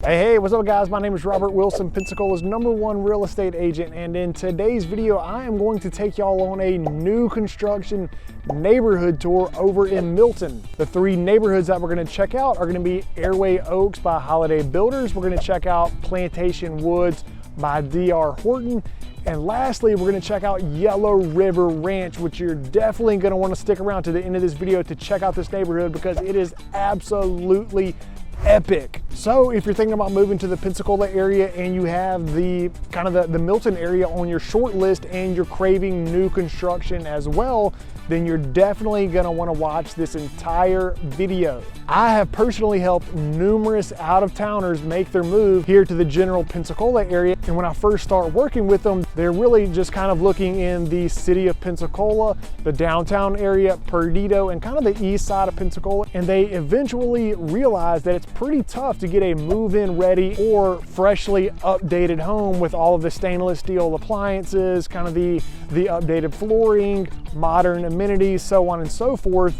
Hey, what's up guys? My name is Robert Wilson, Pensacola's #1 real estate agent, and in today's video, I am going to take y'all on a new construction neighborhood tour over in Milton. The three neighborhoods that we're gonna check out are gonna be Airway Oaks by Holiday Builders. We're gonna check out Plantation Woods by D.R. Horton. And lastly, we're gonna check out Yellow River Ranch, which you're definitely gonna wanna stick around to the end of this video to check out this neighborhood because it is absolutely epic. So if you're thinking about moving to the Pensacola area and you have the Milton area on your short list and you're craving new construction as well, then you're definitely gonna wanna watch this entire video. I have personally helped numerous out-of-towners make their move here to the general Pensacola area. And when I first start working with them, they're really just kind of looking in the city of Pensacola, the downtown area, Perdido, and kind of the east side of Pensacola. And they eventually realize that it's pretty tough to get a move-in ready or freshly updated home with all of the stainless steel appliances, kind of the updated flooring, modern amenities, so on and so forth,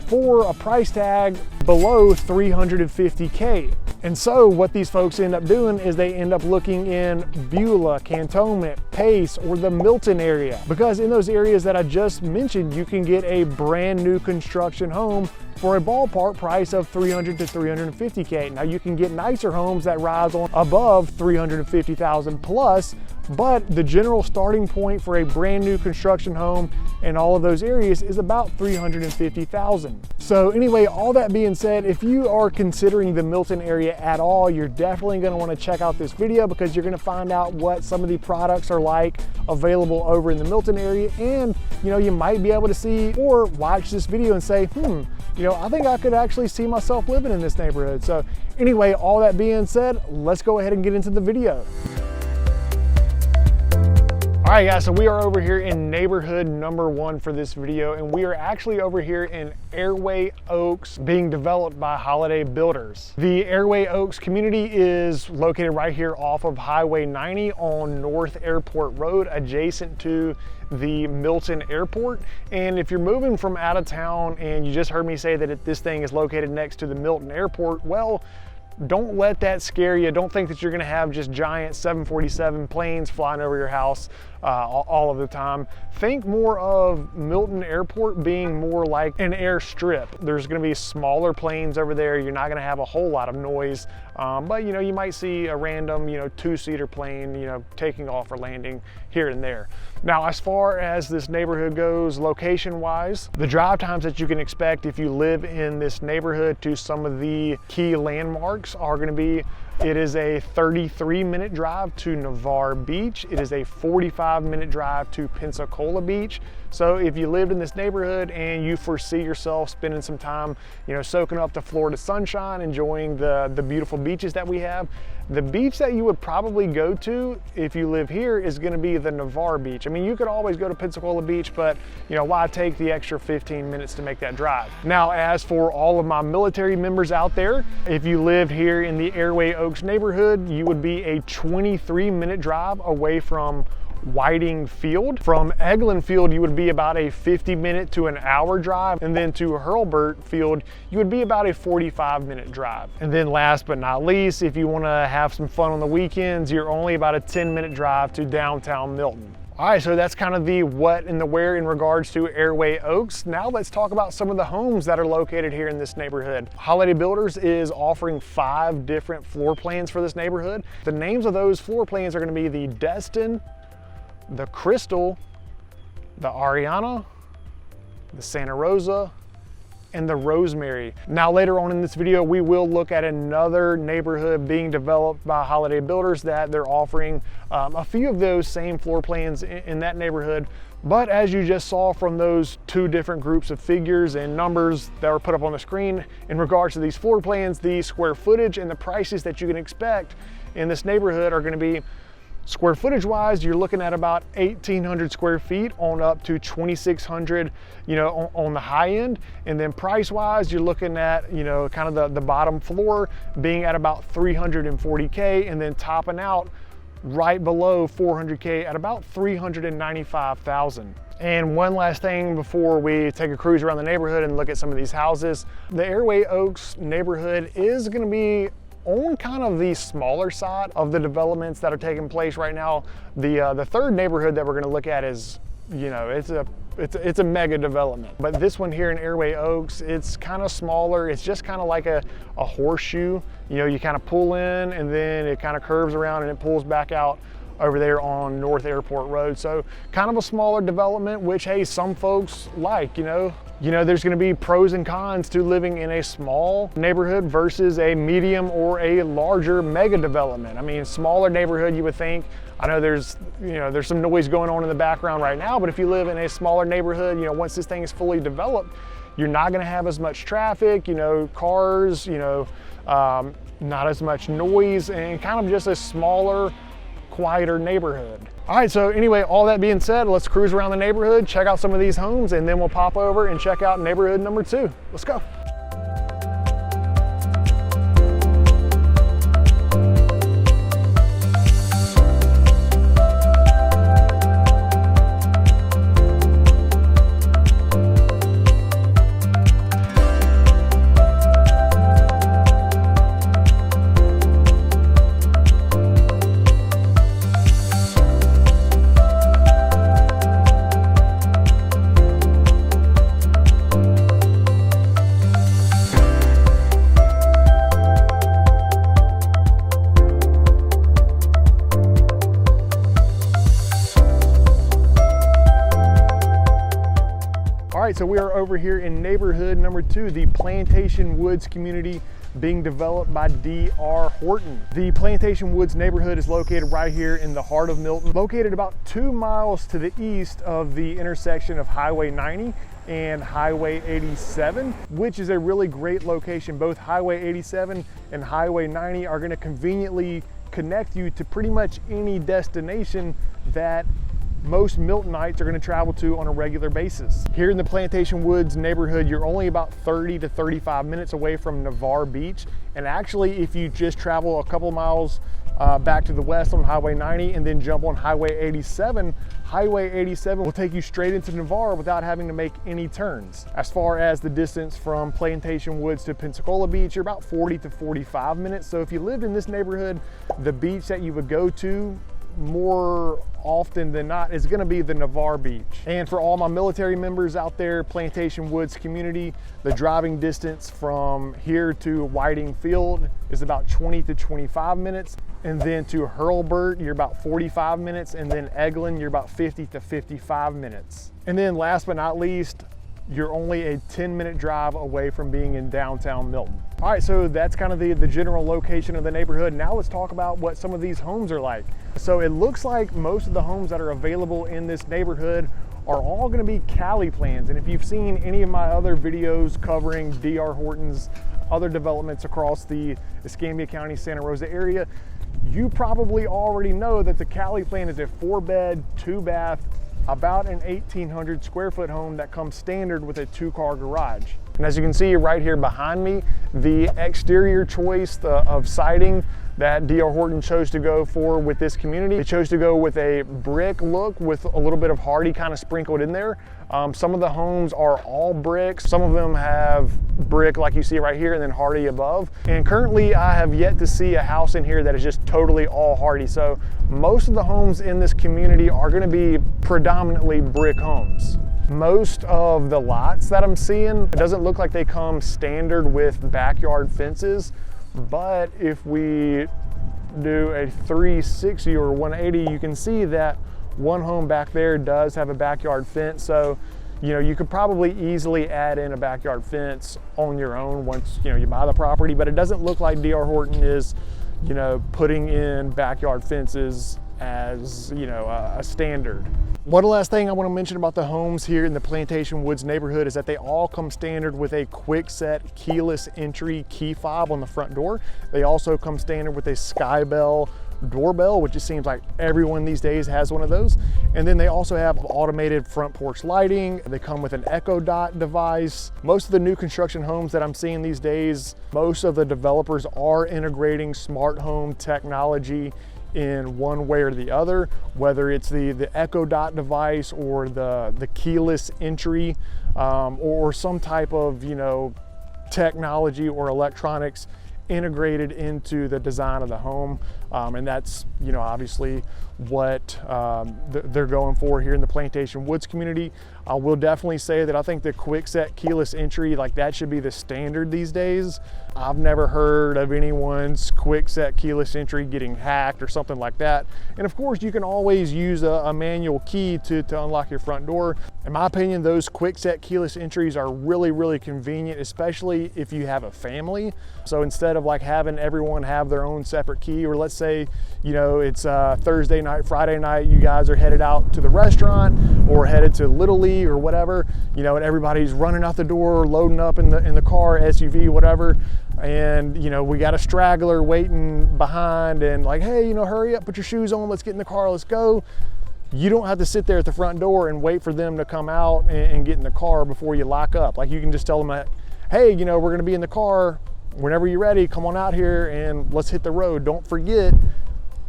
for a price tag below $350K. And so what these folks end up doing is they end up looking in Beulah, Cantonment, Pace, or the Milton area. Because in those areas that I just mentioned, you can get a brand new construction home for a ballpark price of $300 to $350K. Now you can get nicer homes that rise on above $350,000 plus, but the general starting point for a brand new construction home in all of those areas is about $350,000. So anyway, all that being said, if you are considering the Milton area at all, you're definitely gonna wanna check out this video because you're gonna find out what some of the products are like available over in the Milton area. And you might be able to see or watch this video and say, I think I could actually see myself living in this neighborhood. So anyway, all that being said, let's go ahead and get into the video. All right guys, so we are over here in neighborhood #1 for this video, and we are actually over here in Airway Oaks being developed by Holiday Builders. The Airway Oaks community is located right here off of Highway 90 on North Airport Road, adjacent to the Milton Airport. And if you're moving from out of town and you just heard me say that this thing is located next to the Milton Airport, well, don't let that scare you. Don't think that you're gonna have just giant 747 planes flying over your house all of the time. Think more of Milton Airport being more like an airstrip. There's gonna be smaller planes over there. You're not gonna have a whole lot of noise, but you might see a random, two-seater plane, taking off or landing here and there. Now, as far as this neighborhood goes, location-wise, the drive times that you can expect if you live in this neighborhood to some of the key landmarks are gonna be, it is a 33-minute drive to Navarre Beach. It is a 45-minute drive to Pensacola Beach. So if you lived in this neighborhood and you foresee yourself spending some time, soaking up the Florida sunshine, enjoying the beautiful beaches that we have, the beach that you would probably go to if you live here is gonna be the Navarre Beach. I mean, you could always go to Pensacola Beach, but why take the extra 15 minutes to make that drive? Now, as for all of my military members out there, if you lived here in the Airway Oaks neighborhood, you would be a 23-minute drive away from Whiting Field. From Eglin Field, you would be about a 50-minute to an hour drive. And then to Hurlburt Field, you would be about a 45-minute drive. And then last but not least, if you wanna have some fun on the weekends, you're only about a 10-minute drive to downtown Milton. All right, so that's kind of the what and the where in regards to Airway Oaks. Now let's talk about some of the homes that are located here in this neighborhood. Holiday Builders is offering 5 different floor plans for this neighborhood. The names of those floor plans are gonna be the Destin, the Crystal, the Ariana, the Santa Rosa, and the Rosemary. Now later on in this video, we will look at another neighborhood being developed by Holiday Builders that they're offering a few of those same floor plans in that neighborhood. But as you just saw from those 2 different groups of figures and numbers that were put up on the screen in regards to these floor plans, the square footage and the prices that you can expect in this neighborhood are gonna be, square footage wise, you're looking at about 1,800 square feet on up to 2,600, on the high end. And then price wise, you're looking at, kind of the bottom floor being at about 340K, and then topping out right below 400K at about 395,000. And one last thing before we take a cruise around the neighborhood and look at some of these houses. The Airway Oaks neighborhood is gonna be on kind of the smaller side of the developments that are taking place right now. The third neighborhood that we're going to look at is, you know, it's a mega development. But this one here in Airway Oaks, it's kind of smaller. It's just kind of like a horseshoe. You know, you kind of pull in and then it kind of curves around and it pulls back out over there on North Airport Road. So kind of a smaller development, which, hey, some folks like, you know, there's going to be pros and cons to living in a small neighborhood versus a medium or a larger mega development. I mean, smaller neighborhood, you would think, I know there's some noise going on in the background right now, but if you live in a smaller neighborhood, you know, once this thing is fully developed, you're not going to have as much traffic, you know, cars, you know, not as much noise, and kind of just a smaller, quieter neighborhood. All right, so anyway, all that being said, let's cruise around the neighborhood, check out some of these homes, and then we'll pop over and check out neighborhood number 2. Let's go. All right, so we are over here in neighborhood number 2, the Plantation Woods community being developed by D.R. Horton. The Plantation Woods neighborhood is located right here in the heart of Milton, located about 2 miles to the east of the intersection of Highway 90 and Highway 87, which is a really great location. Both Highway 87 and Highway 90 are going to conveniently connect you to pretty much any destination that most Miltonites are going to travel to on a regular basis. Here in the Plantation Woods neighborhood, you're only about 30 to 35 minutes away from Navarre Beach. And actually, if you just travel a couple miles back to the west on Highway 90 and then jump on Highway 87, Highway 87 will take you straight into Navarre without having to make any turns. As far as the distance from Plantation Woods to Pensacola Beach, you're about 40 to 45 minutes. So if you lived in this neighborhood, the beach that you would go to more often than not is going to be the Navarre Beach. And for all my military members out there, Plantation Woods community, the driving distance from here to Whiting Field is about 20 to 25 minutes. And then to Hurlburt, you're about 45 minutes. And then Eglin, you're about 50 to 55 minutes. And then last but not least, you're only a 10-minute drive away from being in downtown Milton. All right, so that's kind of the general location of the neighborhood. Now let's talk about what some of these homes are like. So it looks like most of the homes that are available in this neighborhood are all going to be Cali plans. And if you've seen any of my other videos covering D.R. Horton's other developments across the Escambia County, Santa Rosa area, you probably already know that the Cali plan is a 4-bed, 2-bath, about an 1,800 square foot home that comes standard with a 2-car garage. And as you can see right here behind me, the exterior choice of siding that D.R. Horton chose to go for with this community, it chose to go with a brick look with a little bit of hardy kind of sprinkled in there. Some of the homes are all brick. Some of them have brick like you see right here and then hardy above. And currently I have yet to see a house in here that is just totally all hardy. So most of the homes in this community are going to be predominantly brick homes. Most of the lots that I'm seeing, it doesn't look like they come standard with backyard fences, but if we do a 360 or 180, you can see that one home back there does have a backyard fence. So, you know, you could probably easily add in a backyard fence on your own once, you know, you buy the property, but it doesn't look like D.R. Horton is, you know, putting in backyard fences as, you know, a standard. One last thing I want to mention about the homes here in the Plantation Woods neighborhood is that they all come standard with a quick set keyless entry key fob on the front door. They also come standard with a Skybell doorbell, which it seems like everyone these days has one of those. And then they also have automated front porch lighting. They come with an Echo Dot device. Most of the new construction homes that I'm seeing these days, most of the developers are integrating smart home technology in one way or the other, whether it's the Echo Dot device or the keyless entry or some type of, you know, technology or electronics integrated into the design of the home. And that's, you know, obviously what they're going for here in the Plantation Woods community. I will definitely say that I think the quick set keyless entry, like that should be the standard these days. I've never heard of anyone's quick set keyless entry getting hacked or something like that. And of course, you can always use a manual key to unlock your front door. In my opinion, those quick set keyless entries are really, really convenient, especially if you have a family. So instead of like having everyone have their own separate key, or let's say, you know, it's Thursday night, Friday night, you guys are headed out to the restaurant or headed to Little League or whatever, you know, and everybody's running out the door, loading up in the car, SUV, whatever. And, you know, we got a straggler waiting behind and like, hey, you know, hurry up, put your shoes on, let's get in the car, let's go. You don't have to sit there at the front door and wait for them to come out and get in the car before you lock up. Like, you can just tell them, hey, you know, we're gonna be in the car, whenever you're ready, come on out here and let's hit the road. Don't forget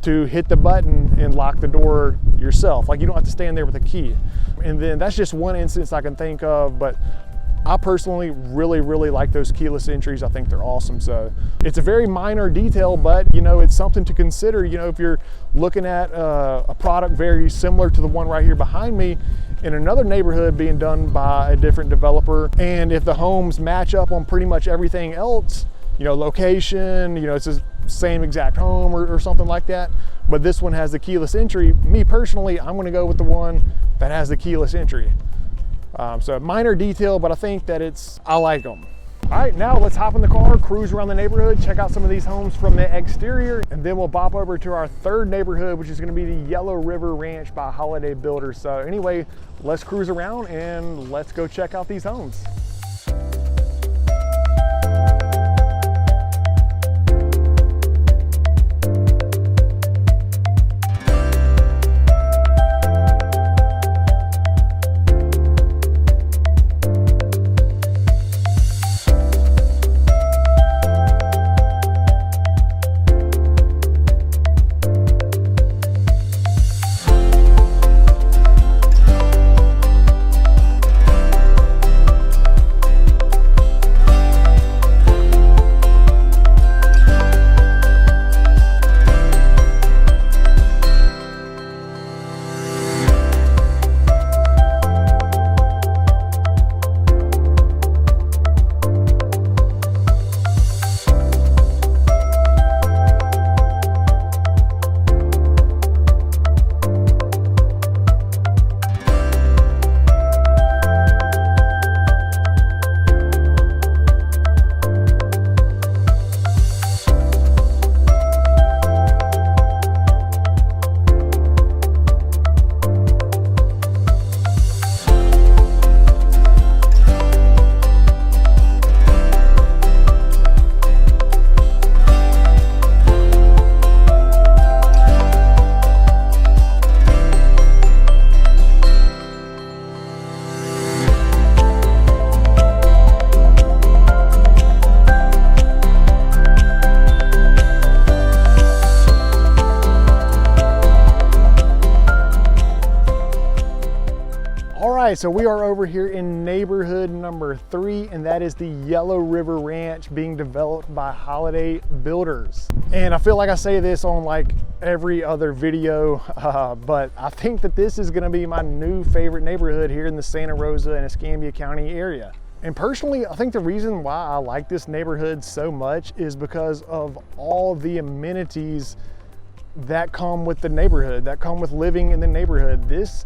to hit the button and lock the door yourself. Like, you don't have to stand there with a key. And then that's just one instance I can think of, but I personally really, really like those keyless entries. I think they're awesome. So it's a very minor detail, but you know, it's something to consider. You know, if you're looking at a product very similar to the one right here behind me in another neighborhood being done by a different developer, and if the homes match up on pretty much everything else, you know, location, you know, it's the same exact home or something like that, but this one has the keyless entry, me personally, I'm gonna go with the one that has the keyless entry. So minor detail, but I think that I like them. All right, now let's hop in the car, cruise around the neighborhood, check out some of these homes from the exterior, and then we'll bop over to our third neighborhood, which is gonna be the Yellow River Ranch by Holiday Builders. So anyway, let's cruise around and let's go check out these homes. right, so we are over here in neighborhood number 3, and that is the Yellow River Ranch being developed by Holiday Builders. And I feel like I say this on like every other video, but I think that this is gonna be my new favorite neighborhood here in the Santa Rosa and Escambia County area. And personally, I think the reason why I like this neighborhood so much is because of all the amenities that come with the neighborhood, that come with living in the neighborhood. This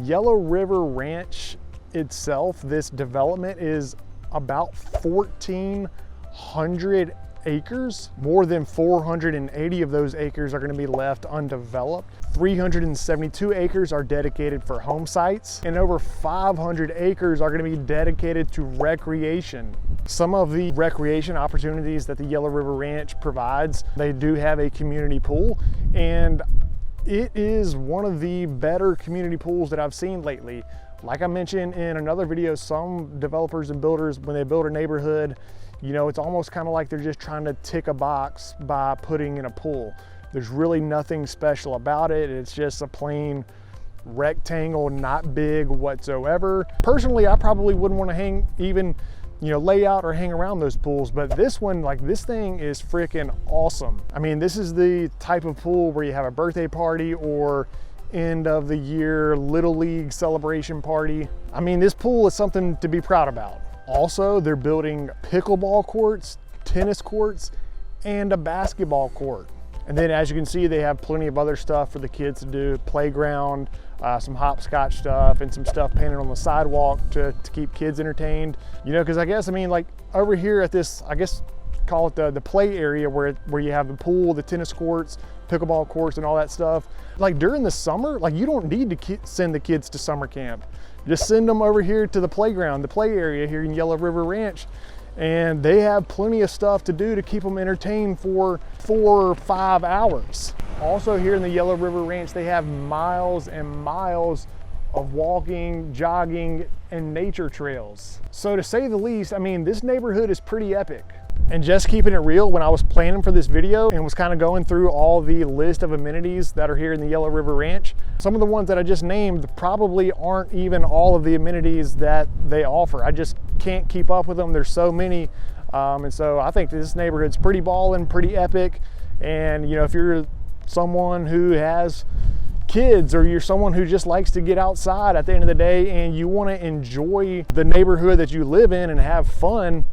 Yellow River Ranch itself, this development is about 1,400 acres. More than 480 of those acres are going to be left undeveloped. 372 acres are dedicated for home sites, and over 500 acres are going to be dedicated to recreation. Some of the recreation opportunities that the Yellow River Ranch provides, they do have a community pool, and it is one of the better community pools that I've seen lately. Like I mentioned in another video, some developers and builders, when they build a neighborhood, you know, it's almost kind of like they're just trying to tick a box by putting in a pool. There's really nothing special about it. It's just a plain rectangle, not big whatsoever. Personally, I probably wouldn't want to hang even lay out or hang around those pools. But this one, like, this thing is freaking awesome. I mean, this is the type of pool where you have a birthday party or end of the year Little League celebration party. I mean, this pool is something to be proud about. Also, they're building pickleball courts, tennis courts, and a basketball court. And then, as you can see, they have plenty of other stuff for the kids to do. Playground, some hopscotch stuff, and some stuff painted on the sidewalk to keep kids entertained. Because I guess, I mean, like over here at this, I guess call it the play area where you have the pool, the tennis courts, pickleball courts, and all that stuff. Like during the summer, like you don't need to send the kids to summer camp. Just send them over here to the playground, the play area here in Yellow River Ranch. And they have plenty of stuff to do to keep them entertained for 4 or 5 hours. Also here in the Yellow River Ranch, they have miles and miles of walking, jogging, and nature trails. So to say the least, I mean, this neighborhood is pretty epic. And just keeping it real, when I was planning for this video and was kind of going through all the list of amenities that are here in the Yellow River Ranch, some of the ones that I just named probably aren't even all of the amenities that they offer. I just can't keep up with them. There's so many. And so I think this neighborhood's pretty ballin', pretty epic. And if you're someone who has kids, or you're someone who just likes to get outside at the end of the day and you want to enjoy the neighborhood that you live in and have fun,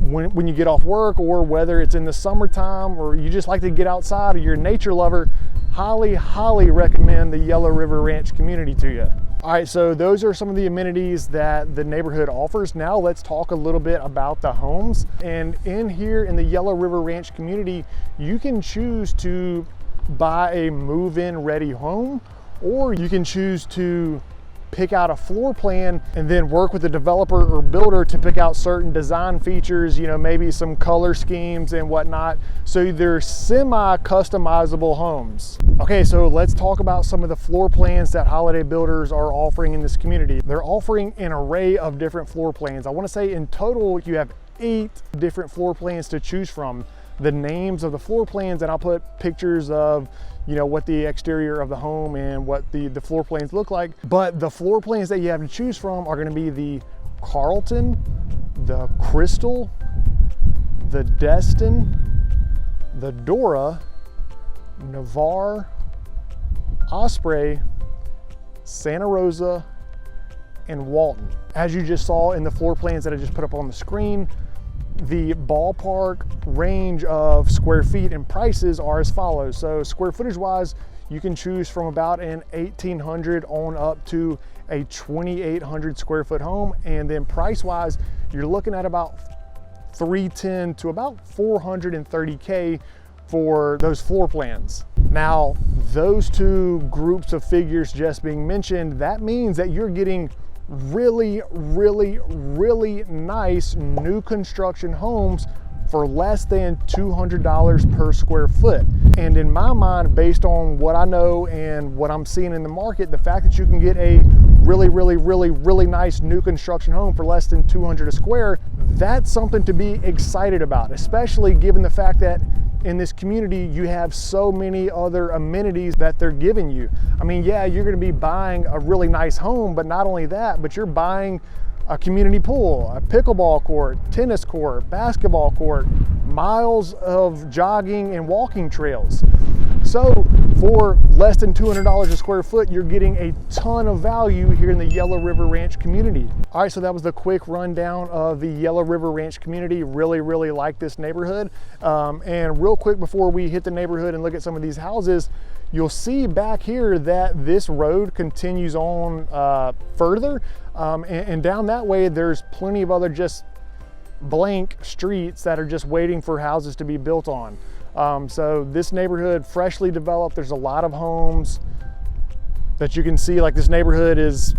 when you get off work, or whether it's in the summertime, or you just like to get outside, or you're a nature lover, highly recommend the Yellow River Ranch community to you. All right, so those are some of the amenities that the neighborhood offers. Now let's talk a little bit about the homes. And in here in the Yellow River Ranch community, you can choose to buy a move-in ready home, or you can choose to pick out a floor plan and then work with the developer or builder to pick out certain design features, maybe some color schemes and whatnot. So they're semi-customizable homes. Okay, so let's talk about some of the floor plans that Holiday Builders are offering in this community. They're offering an array of different floor plans. I want to say in total you have 8 different floor plans to choose from. The names of the floor plans, and I'll put pictures of what the exterior of the home and what the floor plans look like. But the floor plans that you have to choose from are going to be the Carlton, the Crystal, the Destin, the Dora, Navarre, Osprey, Santa Rosa, and Walton. As you just saw in the floor plans that I just put up on the screen, the ballpark range of square feet and prices are as follows. So square footage wise, you can choose from about an 1,800 on up to a 2,800 square foot home. And then price wise, you're looking at about 310 to about 430K for those floor plans. Now, those two groups of figures just being mentioned, that means that you're getting really nice new construction homes for less than $200 per square foot. And in my mind, based on what I know and what I'm seeing in the market, the fact that you can get a really nice new construction home for less than 200 a square, that's something to be excited about, especially given the fact that in this community you have so many other amenities that they're giving you. I mean, yeah, you're going to be buying a really nice home, but not only that, but you're buying a community pool, a pickleball court, tennis court, basketball court, miles of jogging and walking trails. So for less than $200 a square foot, you're getting a ton of value here in the Yellow River Ranch community. All right, so that was the quick rundown of the Yellow River Ranch community. Really like this neighborhood. And real quick before we hit the neighborhood and look at some of these houses, you'll see back here that this road continues on further. And down that way, there's plenty of other just blank streets that are just waiting for houses to be built on. So this neighborhood, freshly developed, there's a lot of homes that you can see. Like this neighborhood is,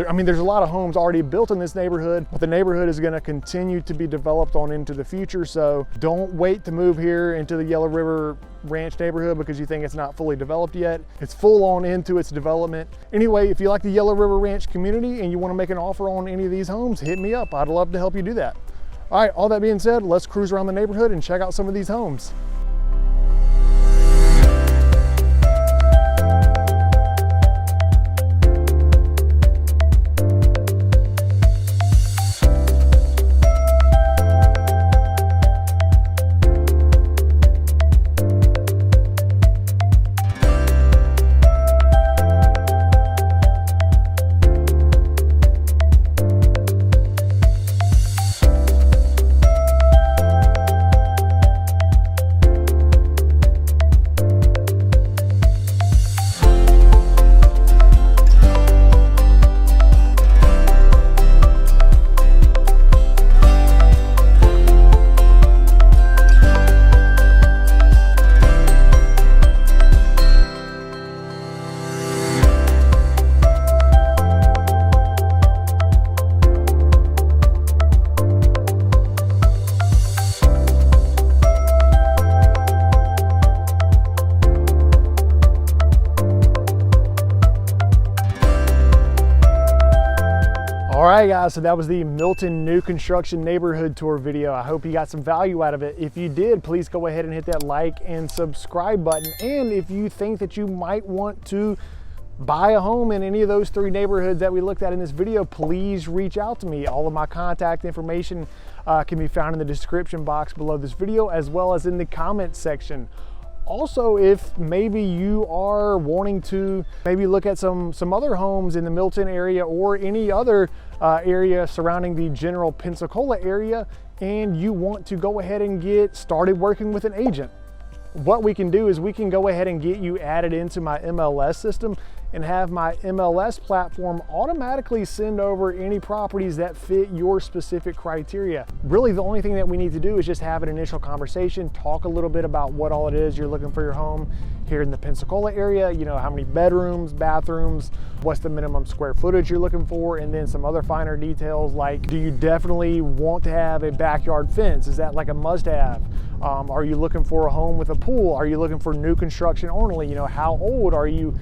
I mean, there's a lot of homes already built in this neighborhood, but the neighborhood is going to continue to be developed on into the future. So don't wait to move here into the Yellow River Ranch neighborhood because you think it's not fully developed yet. It's full on into its development. Anyway, if you like the Yellow River Ranch community and you want to make an offer on any of these homes, hit me up. I'd love to help you do that. All right, all that being said, let's cruise around the neighborhood and check out some of these homes. right, guys, so that was the Milton new construction neighborhood tour video. I hope you got some value out of it. If you did, please go ahead and hit that like and subscribe button. And if you think that you might want to buy a home in any of those 3 neighborhoods that we looked at in this video, please reach out to me. All of my contact information can be found in the description box below this video, as well as in the comment section. Also, if maybe you are wanting to maybe look at some other homes in the Milton area or any other area surrounding the general Pensacola area, and you want to go ahead and get started working with an agent, what we can do is we can go ahead and get you added into my MLS system and have my MLS platform automatically send over any properties that fit your specific criteria. Really, the only thing that we need to do is just have an initial conversation, talk a little bit about what all it is you're looking for your home here in the Pensacola area, you know, how many bedrooms, bathrooms, what's the minimum square footage you're looking for, and then some other finer details like, do you definitely want to have a backyard fence? Is that like a must-have? Are you looking for a home with a pool? Are you looking for new construction only? You know, how old are you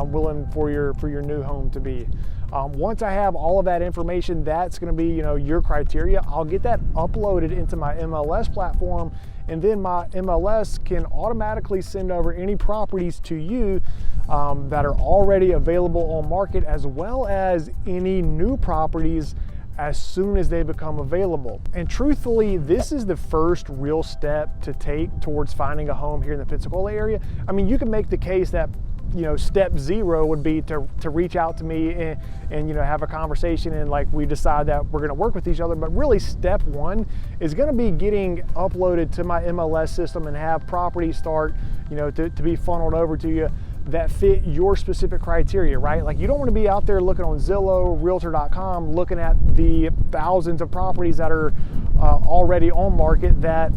willing for your new home to be? Once I have all of that information, that's going to be, you know, your criteria. I'll get that uploaded into my MLS platform, and then my MLS can automatically send over any properties to you that are already available on market, as well as any new properties as soon as they become available. And truthfully, this is the first real step to take towards finding a home here in the Pensacola area. I mean, you can make the case that, you know, step 0 would be to reach out to me and you know, have a conversation, and like we decide that we're going to work with each other. But really, step 1 is going to be getting uploaded to my MLS system and have properties start, you know, to be funneled over to you that fit your specific criteria, right? Like, you don't want to be out there looking on Zillow, Realtor.com, looking at the thousands of properties that are already on market that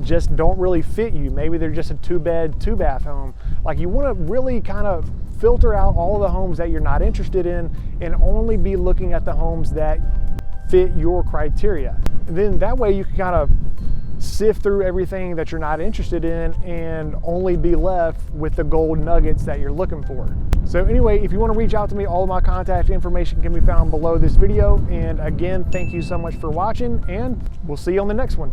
just don't really fit you. Maybe they're just a 2-bed, 2-bath home. Like, you want to really kind of filter out all of the homes that you're not interested in and only be looking at the homes that fit your criteria. And then that way you can kind of sift through everything that you're not interested in and only be left with the gold nuggets that you're looking for. So anyway, if you want to reach out to me, all of my contact information can be found below this video. And again, thank you so much for watching, and we'll see you on the next one.